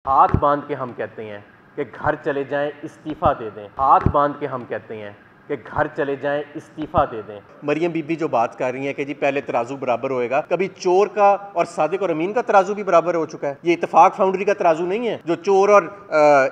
हाथ बांध के हम कहते हैं कि घर चले जाएं, इस्तीफ़ा दे दें। हाथ बांध के हम कहते हैं कि घर चले जाएं, इस्तीफ़ा दे दें। मरियम बीबी जो बात कर रही हैं कि जी पहले तराजू बराबर होएगा, कभी चोर का और सादिक और अमीन का तराजू भी बराबर हो चुका है। ये इत्तेफाक फाउंड्री का तराजू नहीं है जो चोर और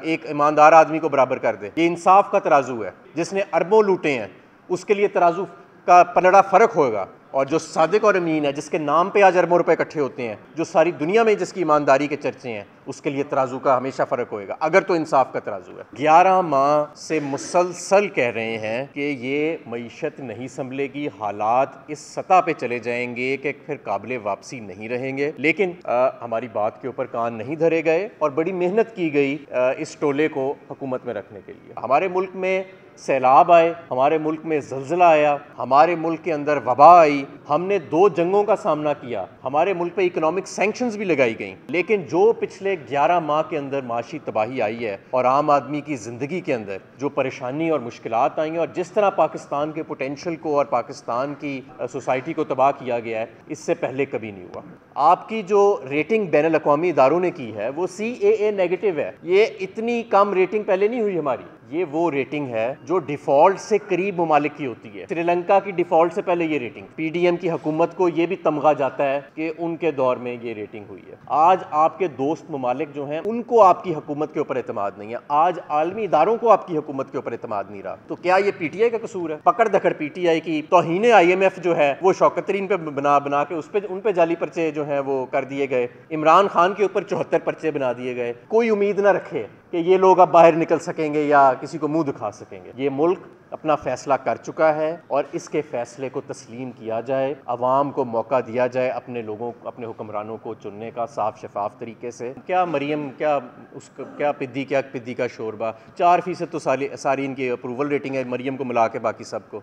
एक ईमानदार आदमी को बराबर कर दे। ये इंसाफ का तराजू है, जिसने अरबों लूटे हैं उसके लिए तराजू का पलड़ा फ़र्क होगा। और जो सादिक और अमीन है, जिसके नाम पे आज अरबों रुपए इकट्ठे होते हैं, जो सारी दुनिया में जिसकी ईमानदारी के चर्चे हैं, उसके लिए तराजू का हमेशा फ़र्क होएगा, अगर तो इंसाफ का तराजू है। 11 माह से मुसलसल कह रहे हैं कि ये मईशत नहीं संभलेगी, हालात इस सतह पे चले जाएंगे कि फिर काबिले वापसी नहीं रहेंगे। लेकिन हमारी बात के ऊपर कान नहीं धरे गए और बड़ी मेहनत की गई इस टोले को हुकूमत में रखने के लिए। हमारे मुल्क में सैलाब आए, हमारे मुल्क में ज़ल्ज़ला आया, हमारे मुल्क के अंदर वबा आई, हमने 2 जंगों का सामना किया, हमारे मुल्क पे इकोनॉमिक सैंक्शंस भी लगाई गई। लेकिन जो पिछले 11 माह के अंदर माशी तबाही आई है और आम आदमी की ज़िंदगी के अंदर जो परेशानी और मुश्किलात आई हैं और जिस तरह पाकिस्तान के पोटेंशल को और पाकिस्तान की सोसाइटी को तबाह किया गया है, इससे पहले कभी नहीं हुआ। आपकी जो रेटिंग बैनुल अक़वामी इदारों ने की है वो CAA नेगेटिव है। ये इतनी कम रेटिंग पहले नहीं हुई हमारी। ये वो रेटिंग है जो डिफ़ॉल्ट से करीब ममालिक की होती है। श्रीलंका की डिफ़ॉल्ट से पहले ये रेटिंग, PDM की हुकूमत को ये भी तमगा जाता है कि उनके दौर में ये रेटिंग हुई है। आज आपके दोस्त ममालिक जो हैं उनको आपकी हुकूमत के ऊपर एतमाद नहीं है, आज आलमी इदारों को आपकी हुकूमत के ऊपर एतमाद नहीं रहा। तो क्या ये PTI का कसूर है? पकड़ दखड़ PTI की तौहीन IMF जो है वो शौकत तरीन पे बना के उन पे जाली पर्चे जो हैं वो कर दिए गए। इमरान खान के ऊपर 74 पर्चे बना दिए गए। कोई उम्मीद ना रखे कि ये लोग अब बाहर निकल सकेंगे या किसी को मुंह दिखा सकेंगे। ये मुल्क अपना फैसला कर चुका है और इसके फैसले को तस्लीम किया जाए, अवाम को मौका दिया जाए अपने लोगों, अपने हुक्मरानों को चुनने का साफ शफाफ तरीके से। क्या मरियम, क्या पिद्दी का शोरबा, 4% तो सारी इनकी अप्रूवल रेटिंग है मरियम को मिला के बाकी सबको।